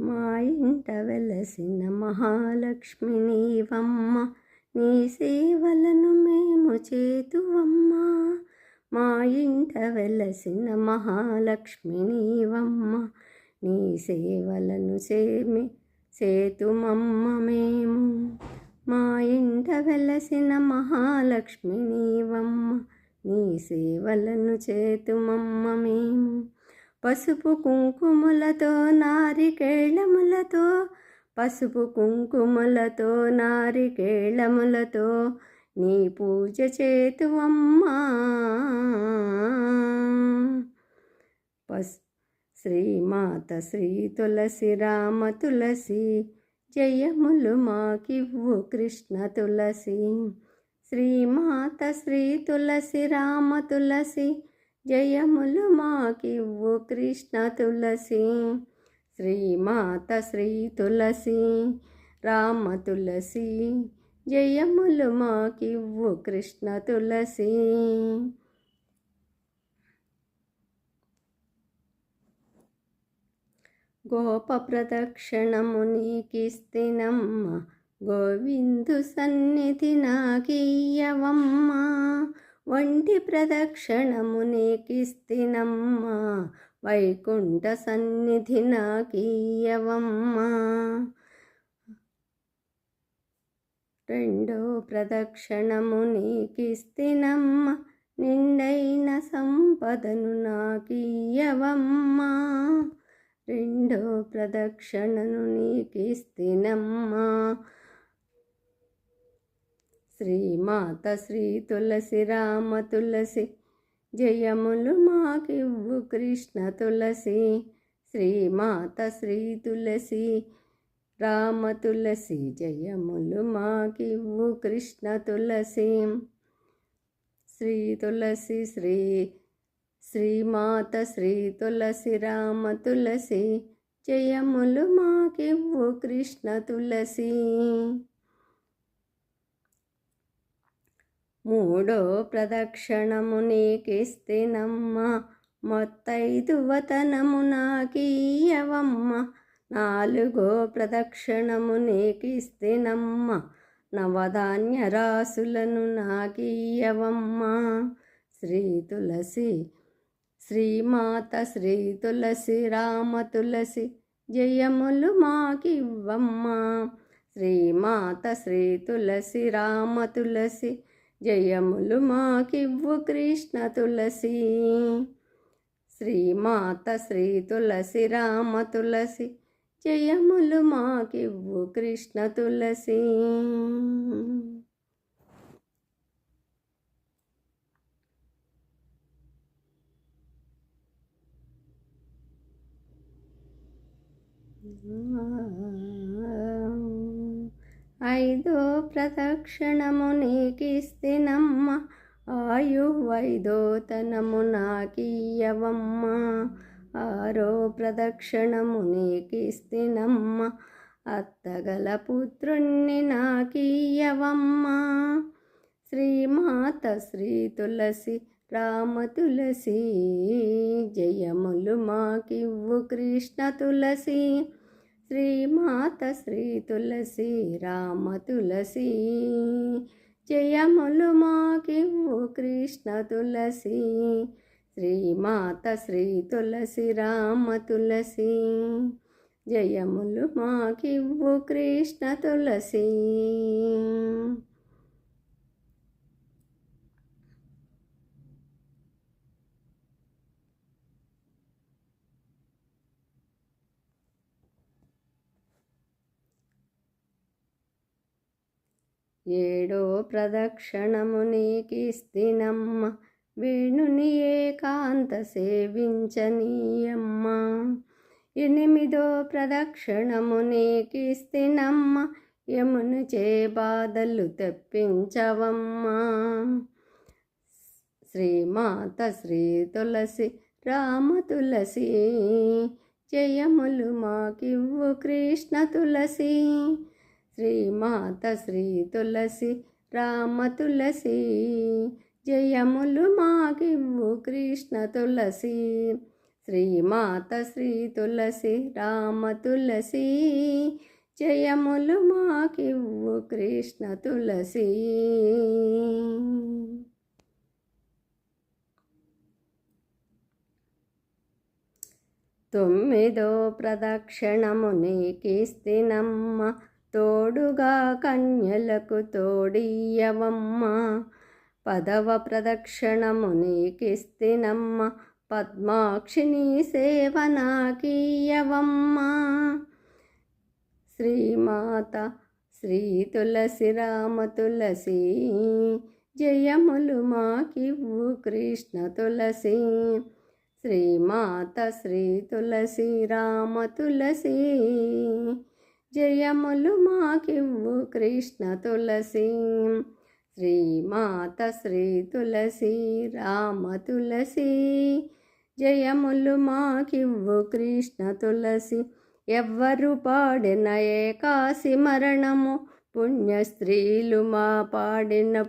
మా ఇంట వెలసిన మహాలక్ష్మి నీవమ్మ, నీ సేవలను మేము చేతువమ్మ. మా ఇంట వెలసిన మహాలక్ష్మి నీవమ్మ, నీ సేవలను సేతుమమ్మ మేము. మా ఇంట వెలసిన మహాలక్ష్మి నీవమ్మ, నీ సేవలను చేతుమమ్మ మేము. పసుపు కుంకుమలతో నారికేళములతో, పసుపు కుంకుమలతో నారికేళములతో నీ పూజ చేతువమ్మా. శ్రీమాత శ్రీ తులసి రామ తులసి, జయములు మాకివ్వు కృష్ణ తులసి. శ్రీమాత శ్రీ తులసి రామ తులసి, జయములు మాకివ్వు కృష్ణ తులసి. శ్రీమాత శ్రీ తులసి రామ తులసి, జయములు మాకివ్వు కృష్ణ తులసి. గోప ప్రదక్షిణము నీకిస్తినమ్మ, గోవిందు సన్నిధి నాకియ్యవమ్మ. వంటి ప్రదక్షిణము నీకిస్తినమ్మ, వైకుంఠ సన్నిధి నాకియ్యవమ్మ. రెండో ప్రదక్షిణము నీకిస్తినమ్మ, నిండైన సంపదను నాకియ్యవమ్మ. రెండో ప్రదక్షిణను నీకిస్తినమ్మ. శ్రీమాత శ్రీ తులసి రామ తులసి, జయములు మాకివ్వు కృష్ణ తులసి. శ్రీమాత శ్రీ తులసి రామ తులసి, జయములు మాకివ్వు కృష్ణ తులసి. శ్రీ తులసి శ్రీమాత శ్రీ తులసి రామ తులసి, జయములు మాకివ్వు కృష్ణ తులసి. మూడో ప్రదక్షిణము నీకిస్తినమ్మ, మొత్తైదువతనము నాకియ్యవమ్మ. నాలుగో ప్రదక్షిణము నీకిస్తినమ్మ, నవధాన్య రాసులను నాకియ్యవమ్మ. శ్రీ తులసి శ్రీమాత శ్రీ తులసి రామ తులసి, జయములు మాకివ్వమ్మ. శ్రీమాత శ్రీ తులసి రామ తులసి, జయములు మాకివ్వు కృష్ణ తులసి. శ్రీమాత శ్రీ తులసి రామ తులసి, జయములు మాకివ్వు కృష్ణ తులసి. ఐదో ప్రదక్షిణము నీకిస్తినమ్మ, ఆయువైదోతనము నాకియ్యవమ్మ. ఆరో ప్రదక్షిణము నీకిస్తినమ్మ, అత్తగల పుత్రుణ్ణి నాకియ్యవమ్మ. శ్రీమాత శ్రీ తులసి రామ తులసి, జయములు మాకివ్వు కృష్ణ తులసి. శ్రీమాత శ్రీ తులసి రామ తులసి, జయములు మాకివ్వు కృష్ణ తులసి. శ్రీమాత శ్రీ తులసి రామ తులసి, జయములు మాకివ్వు కృష్ణ తులసి. ఏడో ప్రదక్షిణము నీకిస్తినమ్మ, వేణుని ఏకాంత సేవించనీయమ్మ. ఎనిమిదో ప్రదక్షిణము నీకిస్తినమ్మ, యమును చే బాధలు తెప్పించవమ్మ. శ్రీమాత శ్రీ తులసి రామ తులసి, జయములు మాకివ్వు కృష్ణ తులసి. శ్రీమాత శ్రీ తులసి రామ తులసి, జయములు మాకివ్వు కృష్ణ తులసి. శ్రీమాత శ్రీ తులసి రామ తులసి జయములు మాకివ్వు కృష్ణ తులసి. తొమ్మిదో ప్రదక్షిణము నీకిస్తినమ్మ, తోడుగా కన్యలకు తోడియవమ్మ. పదవ ప్రదక్షిణము నీకిస్తినమ్మ, పద్మాక్షిని సేవ నాకీయవమ్మ. శ్రీమాత శ్రీ తులసి రామ తులసి జయములు మాకివ్వు కృష్ణ తులసి. శ్రీమాత శ్రీ తులసి రామ తులసి జయములు మాకివ్వు కృష్ణ తులసి. శ్రీమాత శ్రీ తులసి రామ తులసి జయములు మాకివ్వు కృష్ణ తులసి. ఎవ్వరు పాడిన ఏకాశి మరణము, పుణ్య స్త్రీలు మా పాడిన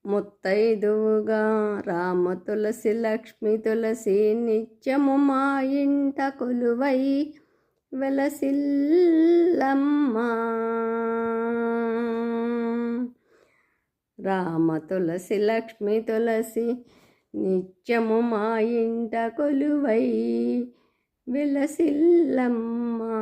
ముత్తైదువుగా. రామ తులసి లక్ష్మి తులసి నిత్యము మా ఇంట కొలువై వెలసిల్లమ్మా. రామ తులసి లక్ష్మి తులసి నిత్యము మా ఇంట కొలువై వెలసిల్లమ్మా.